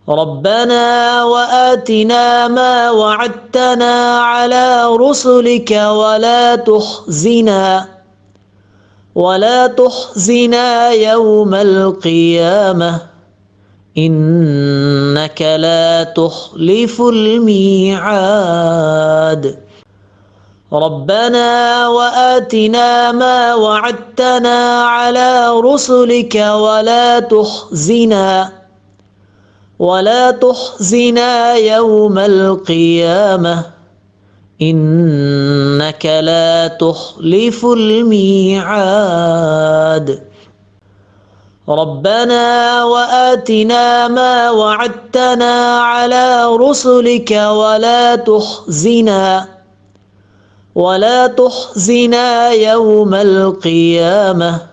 ربنا وآتنا ما وعدتنا على رسلك ولا تخزنا يوم القيامة إنك لا تخلف الميعاد ربنا وآتنا ما وعدتنا على رسلك ولا تخزنا يوم القيامة إنك لا تخلف الميعاد ربنا وآتنا ما وعدتنا على رسلك ولا تخزنا يوم القيامة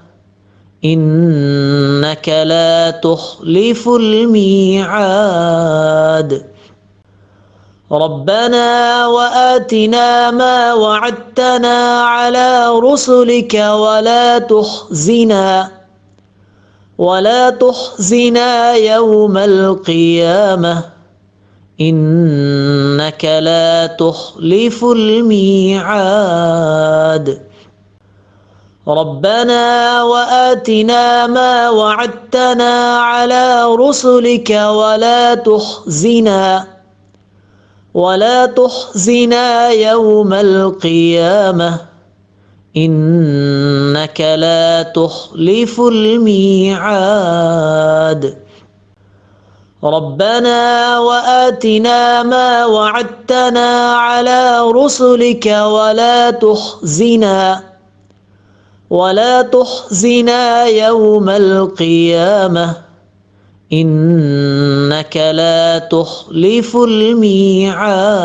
إنك لا تخلف الميعاد ربنا وآتنا ما وعدتنا على رسلك ولا تخزنا يوم القيامة إنك لا تخلف الميعاد ربنا وآتنا ما وعدتنا على رسلك ولا تخزنا يوم القيامة إنك لا تخلف الميعاد ربنا وآتنا ما وعدتنا على رسلك ولا تخزنا يوم القيامة إنك لا تخلف الميعاد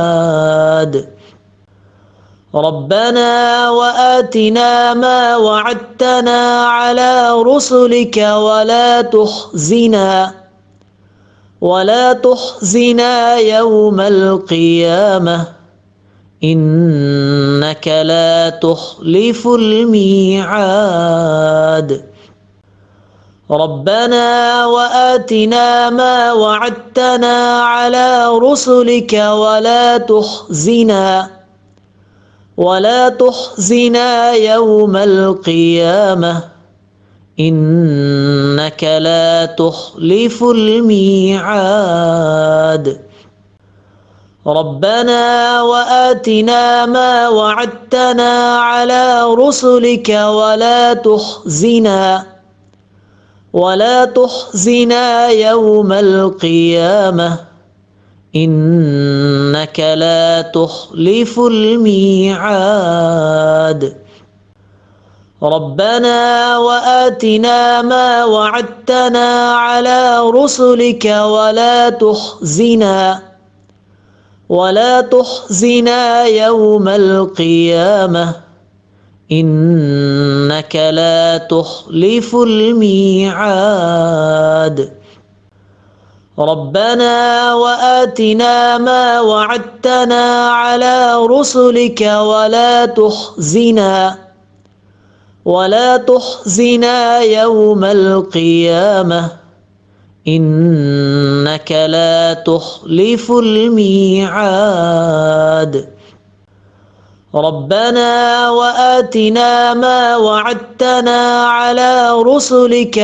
ربنا وآتنا ما وعدتنا على رسلك ولا تخزنا يوم القيامة إنك لا تخلف الميعاد ربنا وآتنا ما وعدتنا على رسلك ولا تخزنا يوم القيامة إنك لا تخلف الميعاد ربنا وآتنا ما وعدتنا على رسلك ولا تخزنا يوم القيامة إنك لا تخلف الميعاد ربنا وآتنا ما وعدتنا على رسلك ولا تخزنا يوم القيامة إنك لا تخلف الميعاد ربنا وآتنا ما وعدتنا على رسلك ولا تخزنا يوم القيامة إنك لا تخلف الميعاد ربنا وآتنا ما وعدتنا على رسلك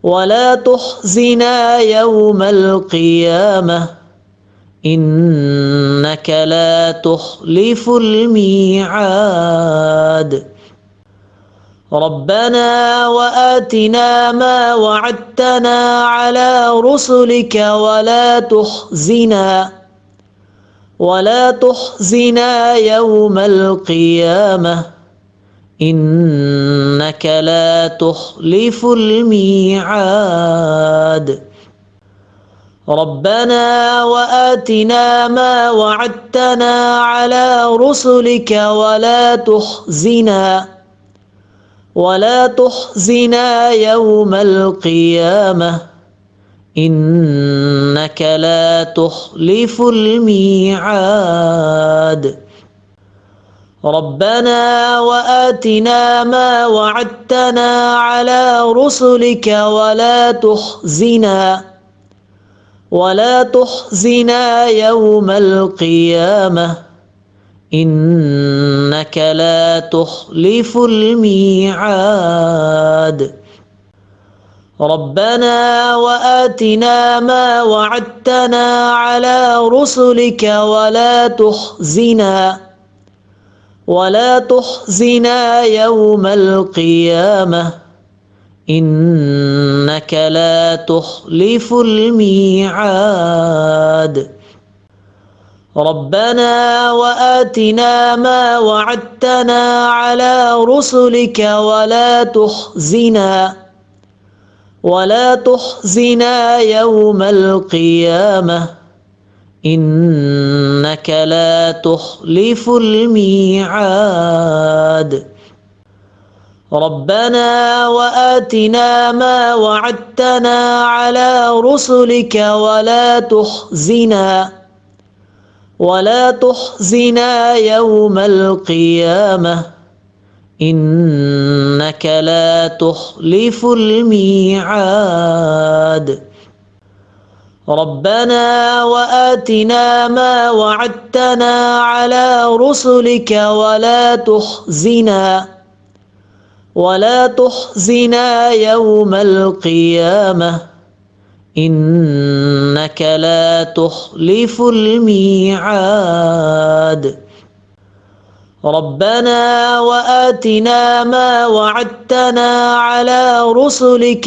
ولا تخزنا يوم القيامة إنك لا تخلف الميعاد ربنا وآتنا ما وعدتنا على رسلك ولا تخزنا يوم القيامة إنك لا تخلف الميعاد ربنا وآتنا ما وعدتنا على رسلك ولا تخزنا يوم القيامة إنك لا تخلف الميعاد ربنا وآتنا ما وعدتنا على رسلك ولا تخزنا يوم القيامة إنك لا تخلف الميعاد ربنا وآتنا ما وعدتنا على رسلك ولا تخزنا يوم القيامة إنك لا تخلف الميعاد ربنا وآتنا ما وعدتنا على رسلك ولا تخزنا يوم القيامة إنك لا تخلف الميعاد ربنا وآتنا ما وعدتنا على رسلك ولا تخزنا يوم القيامة إنك لا تخلف الميعاد ربنا وآتنا ما وعدتنا على رسلك ولا تخزنا يوم القيامة إنك لا تخلف الميعاد ربنا وآتنا ما وعدتنا على رسلك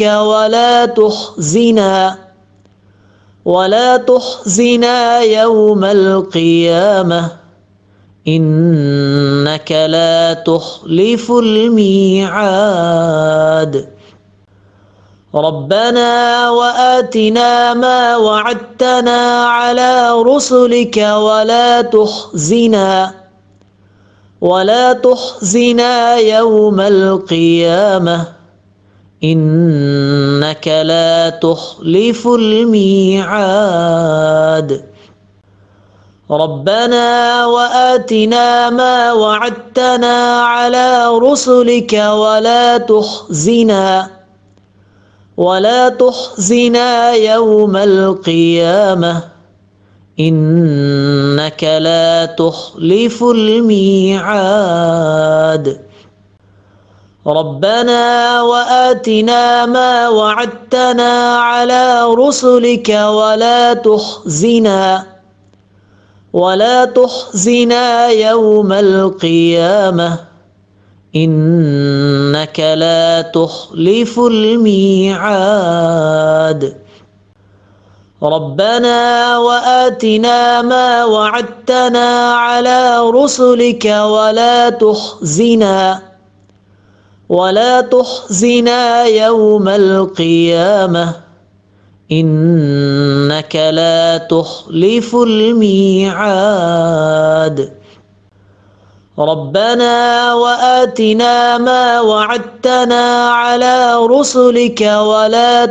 ولا تخزنا يوم القيامة إنك لا تخلف الميعاد ربنا وآتنا ما وعدتنا على رسلك ولا تخزنا يوم القيامة إنك لا تخلف الميعاد ربنا وآتنا ما وعدتنا على رسلك ولا تخزنا يوم القيامة إنك لا تخلف الميعاد ربنا وآتنا ما وعدتنا على رسلك ولا تخزنا يوم القيامة إنك لا تخلف الميعاد ربنا وآتنا ما وعدتنا على رسلك ولا تخزنا يوم القيامة إنك لا تخلف الميعاد ربنا وآتنا ما وعدتنا على رسلك ولا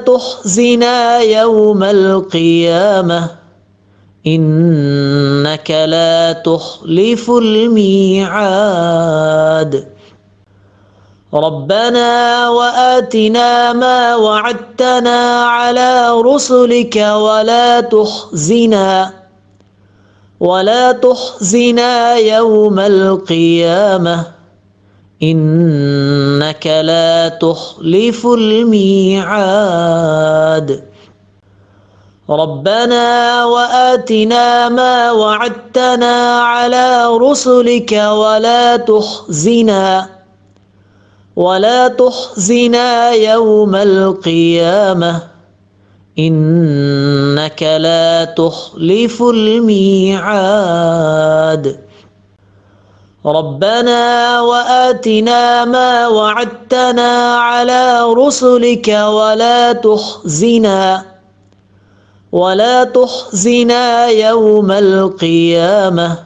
تخزنا يوم القيامة إنك لا تخلف الميعاد ربنا وآتنا ما وعدتنا على رسلك ولا تخزنا يوم القيامة إنك لا تخلف الميعاد ربنا وآتنا ما وعدتنا على رسلك ولا تخزنا يوم القيامة إنك لا تخلف الميعاد ربنا وآتنا ما وعدتنا على رسلك ولا تخزنا يوم القيامة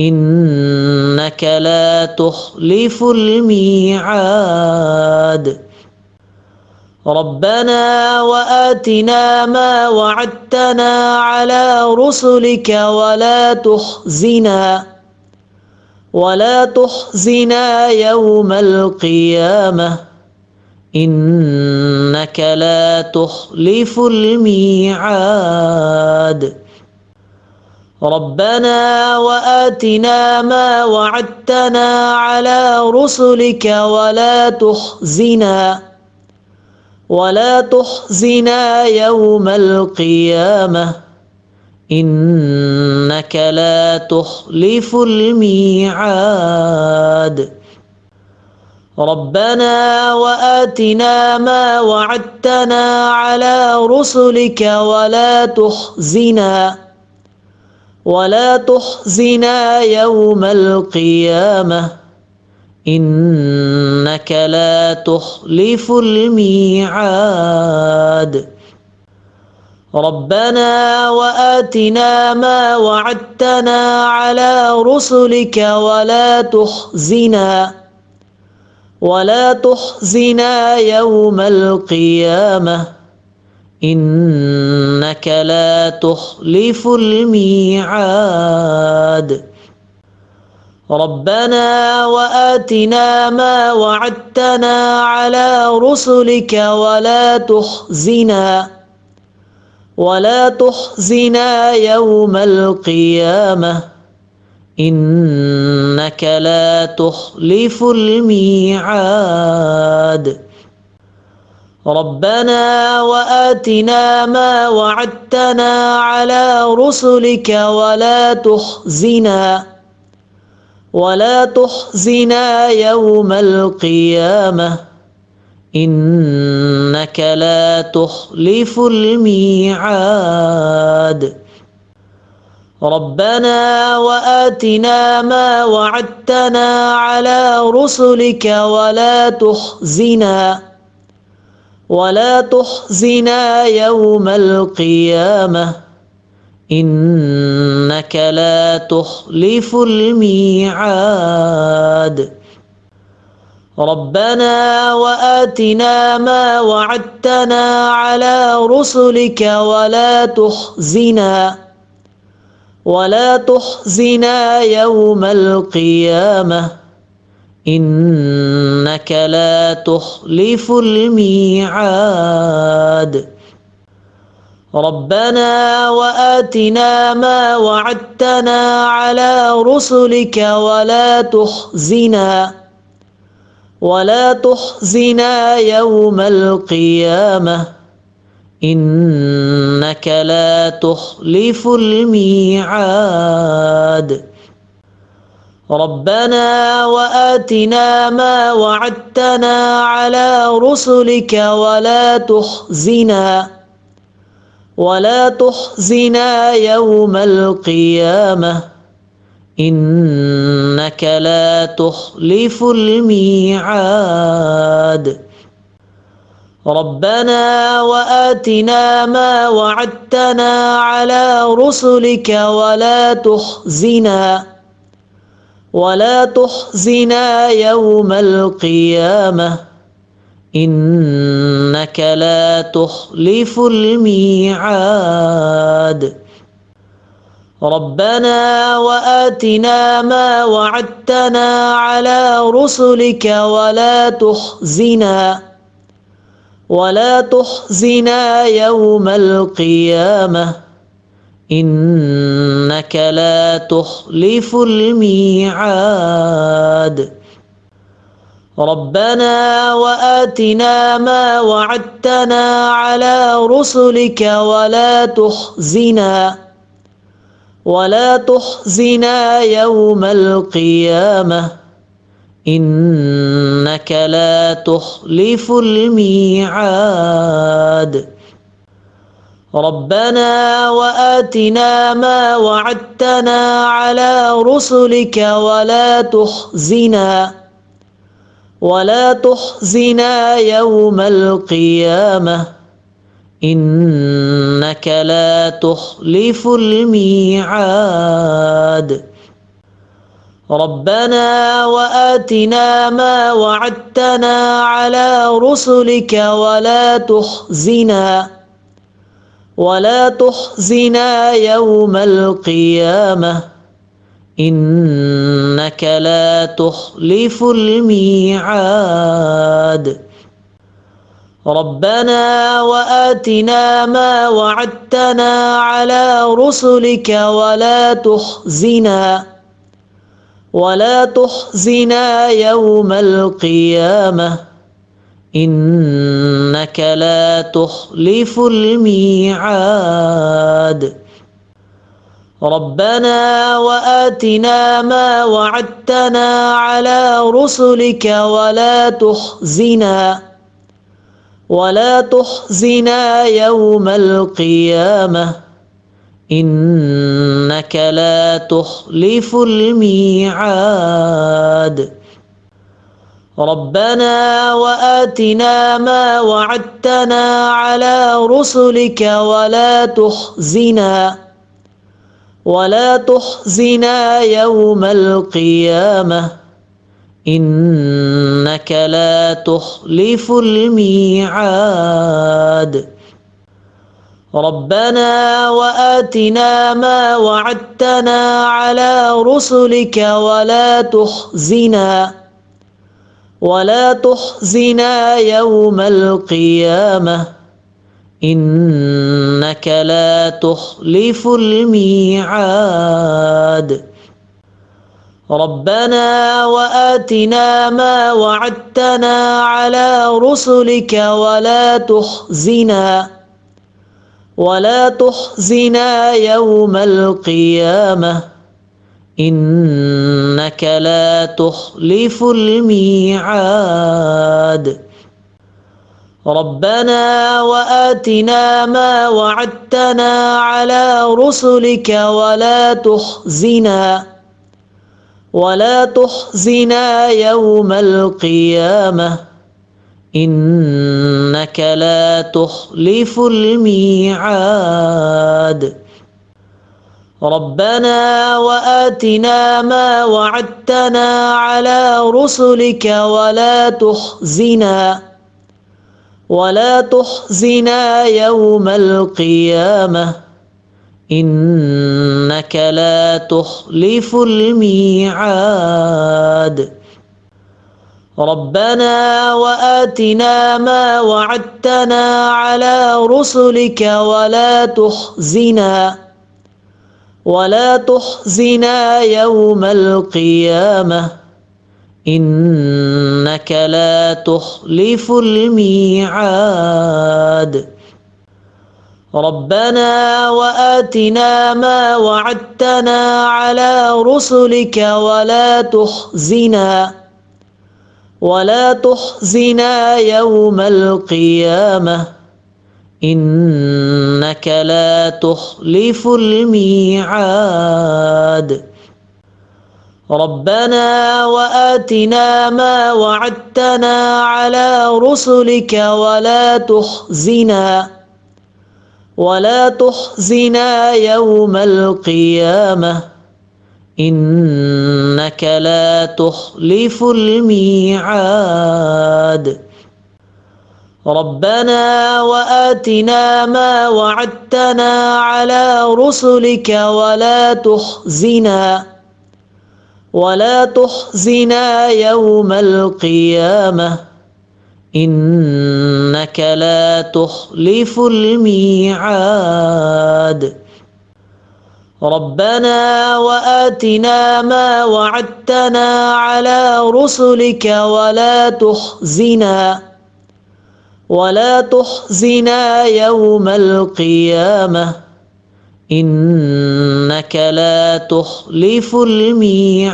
إنك لا تخلف الميعاد ربنا وآتنا ما وعدتنا على رسلك ولا تخزنا يوم القيامة إنك لا تخلف الميعاد ربنا وآتنا ما وعدتنا على رسلك ولا تخزنا يوم القيامة إنك لا تخلف الميعاد ربنا وآتنا ما وعدتنا على رسلك ولا تخزنا يوم القيامة إنك لا تخلف الميعاد ربنا وآتنا ما وعدتنا على رسلك ولا تخزنا يوم القيامة إنك لا تخلف الميعاد ربنا وآتنا ما وعدتنا على رسلك ولا تخزنا يوم القيامة إنك لا تخلف الميعاد ربنا وآتنا ما وعدتنا على رسلك ولا تخزنا يوم القيامة إنك لا تخلف الميعاد ربنا وآتنا ما وعدتنا على رسلك ولا تخزنا يوم القيامة إنك لا تخلف الميعاد ربنا وآتنا ما وعدتنا على رسلك ولا تخزنا يوم القيامة إنك لا تخلف الميعاد ربنا وآتنا ما وعدتنا على رسلك ولا تخزنا يوم القيامة إنك لا تخلف الميعاد ربنا وآتنا ما وعدتنا على رسلك ولا تخزنا يوم القيامة إنك لا تخلف الميعاد ربنا وآتنا ما وعدتنا على رسلك ولا تخزنا يوم القيامة إنك لا تخلف الميعاد ربنا وآتنا ما وعدتنا على رسلك ولا تخزنا يوم القيامة إنك لا تخلف الميعاد ربنا وآتنا ما وعدتنا على رسلك ولا تخزنا يوم القيامة إنك لا تخلف الميعاد ربنا وآتنا ما وعدتنا على رسلك ولا تخزنا يوم القيامة إنك لا تخلف الميعاد ربنا وآتنا ما وعدتنا على رسلك ولا تخزنا يوم القيامة إنك لا تخلف الميعاد ربنا وآتنا ما وعدتنا على رسلك ولا تخزنا يوم القيامة إنك لا تخلف الميعاد ربنا وآتنا ما وعدتنا على رسلك ولا تخزنا يوم القيامة إنك لا تخلف الميعاد ربنا وآتنا ما وعدتنا على رسلك ولا تخزنا يوم القيامة إنك لا تخلف الميعاد ربنا وآتنا ما وعدتنا على رسلك ولا تخزنا يوم القيامة إنك لا تخلف الميعاد ربنا وآتنا ما وعدتنا على رسلك ولا تخزنا يوم القيامة إنك لا تخلف الميعاد ربنا وآتنا ما وعدتنا على رسلك ولا تخزنا يوم القيامة إنك لا تخلف الميعاد ربنا وآتنا ما وعدتنا على رسلك ولا تخزنا يوم القيامة إنك لا تخلف الميعاد ربنا وآتنا ما وعدتنا على رسلك ولا تخزنا يوم القيامة إنك لا تخلف الميعاد ربنا وآتنا ما وعدتنا على رسلك ولا تخزنا يوم القيامة إنك لا تخلف الميعاد ربنا وآتنا ما وعدتنا على رسلك ولا تخزنا يوم القيامة إنك لا تخلف الميعاد ربنا وآتنا ما وعدتنا على رسلك ولا تخزنا يوم القيامة إنك لا تخلف الميعاد ربنا وآتنا ما وعدتنا على رسلك ولا تخزنا يوم القيامة إنك لا تخلف الميعاد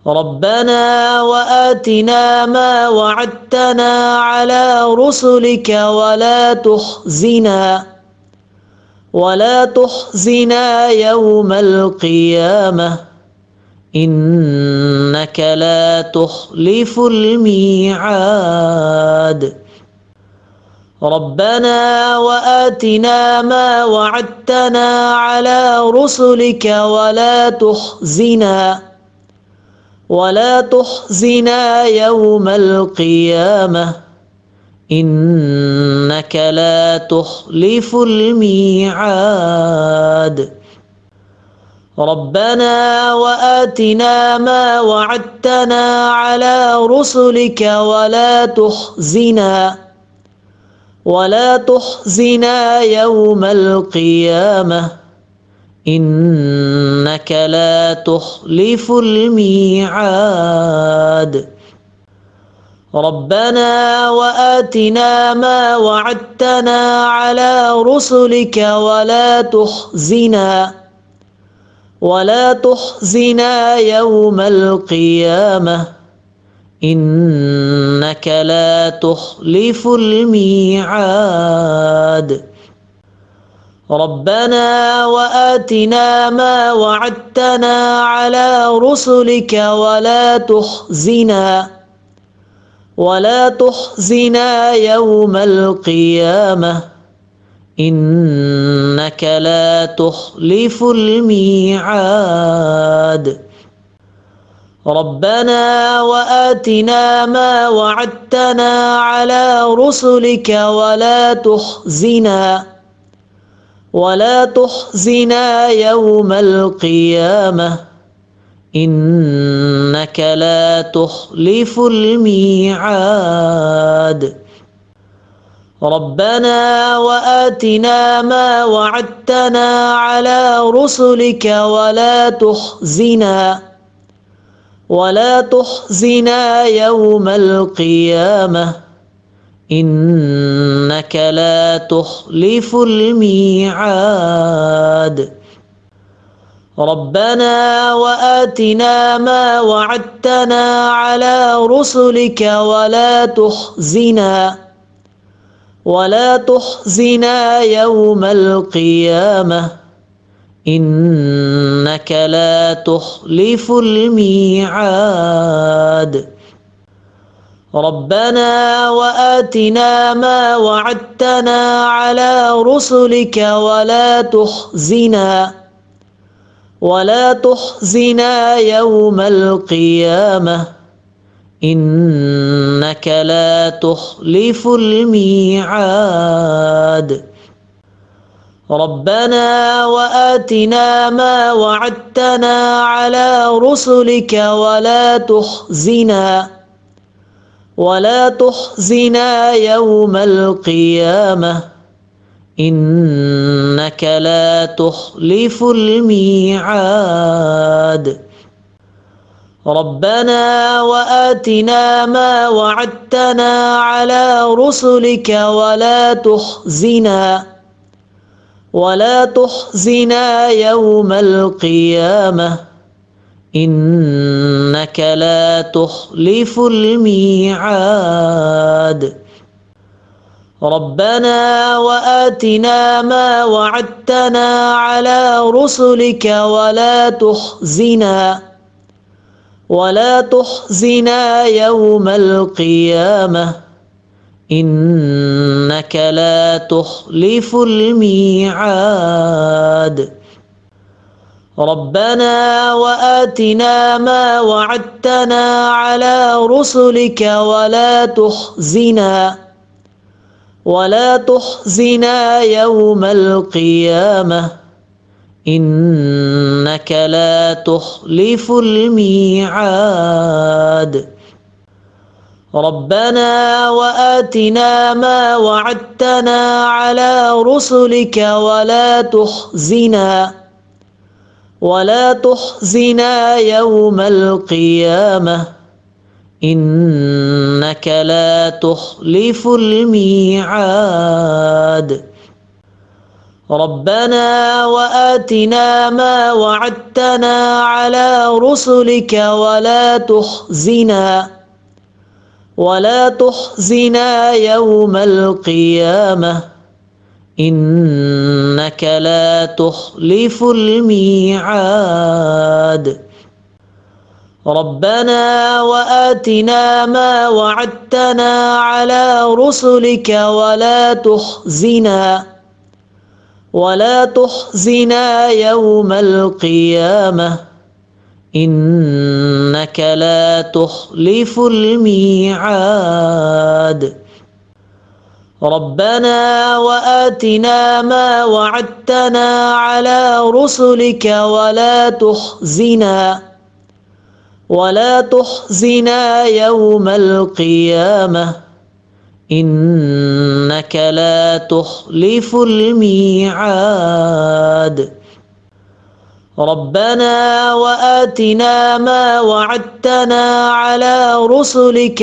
ربنا وآتنا ما وعدتنا على رسلك ولا تخزنا يوم القيامة إنك لا تخلف الميعاد ربنا وآتنا ما وعدتنا على رسلك ولا تخزنا يوم القيامة إنك لا تخلف الميعاد ربنا وآتنا ما وعدتنا على رسلك ولا تخزنا يوم القيامة إنك لا تخلف الميعاد ربنا وآتنا ما وعدتنا على رسلك ولا تخزنا يوم القيامة إنك لا تخلف الميعاد ربنا وآتنا ما وعدتنا على رسلك ولا تخزنا يوم القيامة إنك لا تخلف الميعاد ربنا وآتنا ما وعدتنا على رسلك ولا تخزنا يوم القيامة إنك لا تخلف الميعاد ربنا وآتنا ما وعدتنا على رسلك ولا تخزنا يوم القيامة إنك لا تخلف الميعاد ربنا وآتنا ما وعدتنا على رسلك ولا تخزنا يوم القيامة إنك لا تخلف الميعاد ربنا وآتنا ما وعدتنا على رسلك ولا تخزنا يوم القيامة إنك لا تخلف الميعاد ربنا وآتنا ما وعدتنا على رسلك ولا تخزنا يوم القيامة إنك لا تخلف الميعاد ربنا وآتنا ما وعدتنا على رسلك ولا تخزنا يوم القيامة إنك لا تخلف الميعاد ربنا وآتنا ما وعدتنا على رسلك ولا تخزنا يوم القيامة إنك لا تخلف الميعاد ربنا وآتنا ما وعدتنا على رسلك ولا تخزنا يوم القيامة إنك لا تخلف الميعاد ربنا وآتنا ما وعدتنا على رسلك ولا تخزنا يوم القيامة إنك لا تخلف الميعاد ربنا وآتنا ما وعدتنا على رسلك ولا تخزنا يوم القيامة إنك لا تخلف الميعاد ربنا وآتنا ما وعدتنا على رسلك ولا تخزنا يوم القيامة إنك لا تخلف الميعاد ربنا وآتنا ما وعدتنا على رسلك ولا تخزنا يوم القيامة إنك لا تخلف الميعاد ربنا وآتنا ما وعدتنا على رسلك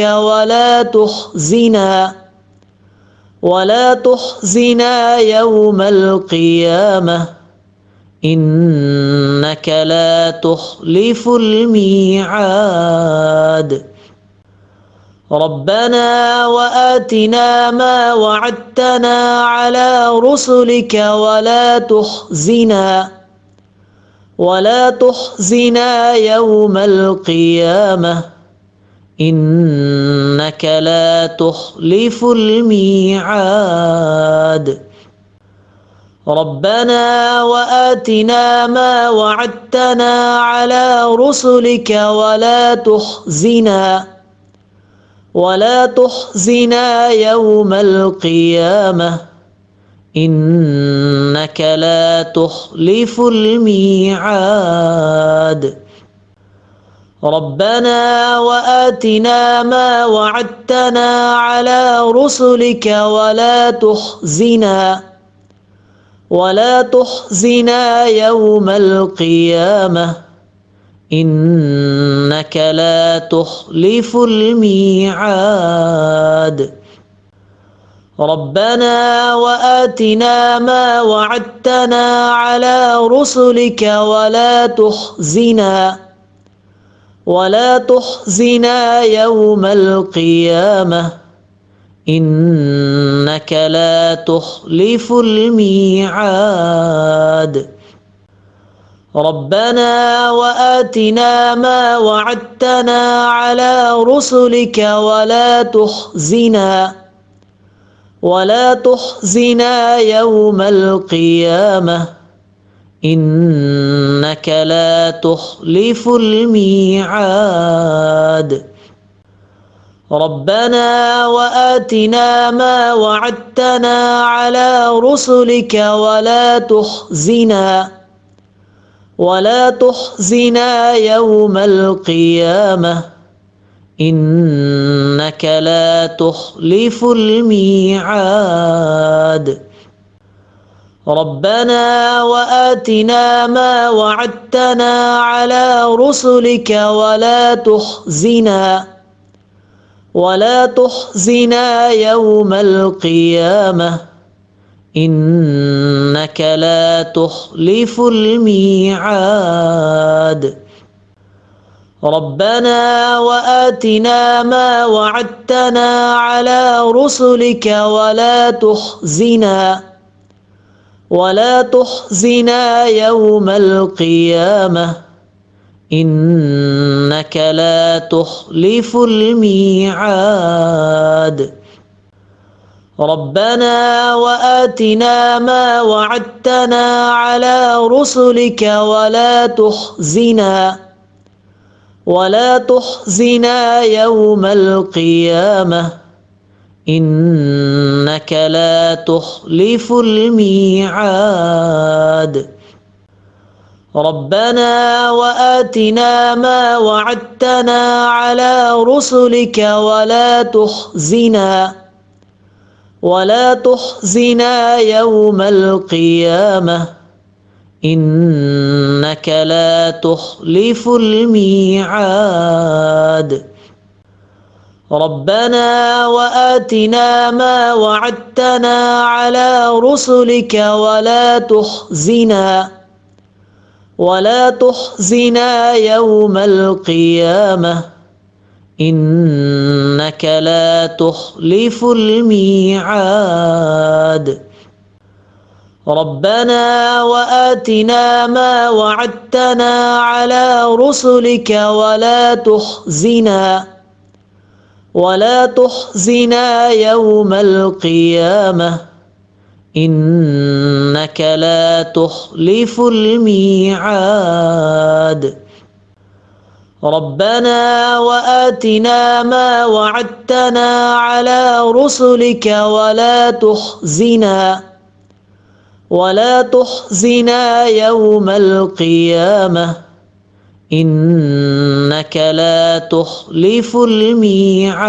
ولا تخزنا يوم القيامة إنك لا تخلف الميعاد ربنا وآتنا ما وعدتنا على رسلك ولا تخزنا يوم القيامة إنك لا تخلف الميعاد ربنا وآتنا ما وعدتنا على رسلك ولا تخزنا يوم القيامة إنك لا تخلف الميعاد ربنا وآتنا ما وعدتنا على رسلك ولا تخزنا يوم القيامة إنك لا تخلف الميعاد ربنا وآتنا ما وعدتنا على رسلك ولا تخزنا يوم القيامة إنك لا تخلف الميعاد ربنا وآتنا ما وعدتنا على رسلك ولا تخزنا يوم القيامة إنك لا تخلف الميعاد ربنا وآتنا ما وعدتنا على رسلك ولا تخزنا يوم القيامة إنك لا تخلف الميعاد ربنا وآتنا ما وعدتنا على رسلك ولا تخزنا يوم القيامة إنك لا تخلف الميعاد ربنا وآتنا ما وعدتنا على رسلك ولا تخزنا يوم القيامة إنك لا تخلف الميعاد ربنا وآتنا ما وعدتنا على رسلك ولا تخزنا يوم القيامة إنك لا تخلف الميعاد ربنا وآتنا ما وعدتنا على رسلك ولا تخزنا يوم القيامة إنك لا تخلف الميعاد ربنا وآتنا ما وعدتنا على رسلك ولا تخزنا يوم القيامة إنك لا تخلف الميعاد ربنا وآتنا ما وعدتنا على رسلك ولا تخزنا يوم القيامة إنك لا تخلف الميعاد ربنا وآتنا ما وعدتنا على رسلك ولا تخزنا يوم القيامة إنك لا تخلف الميعاد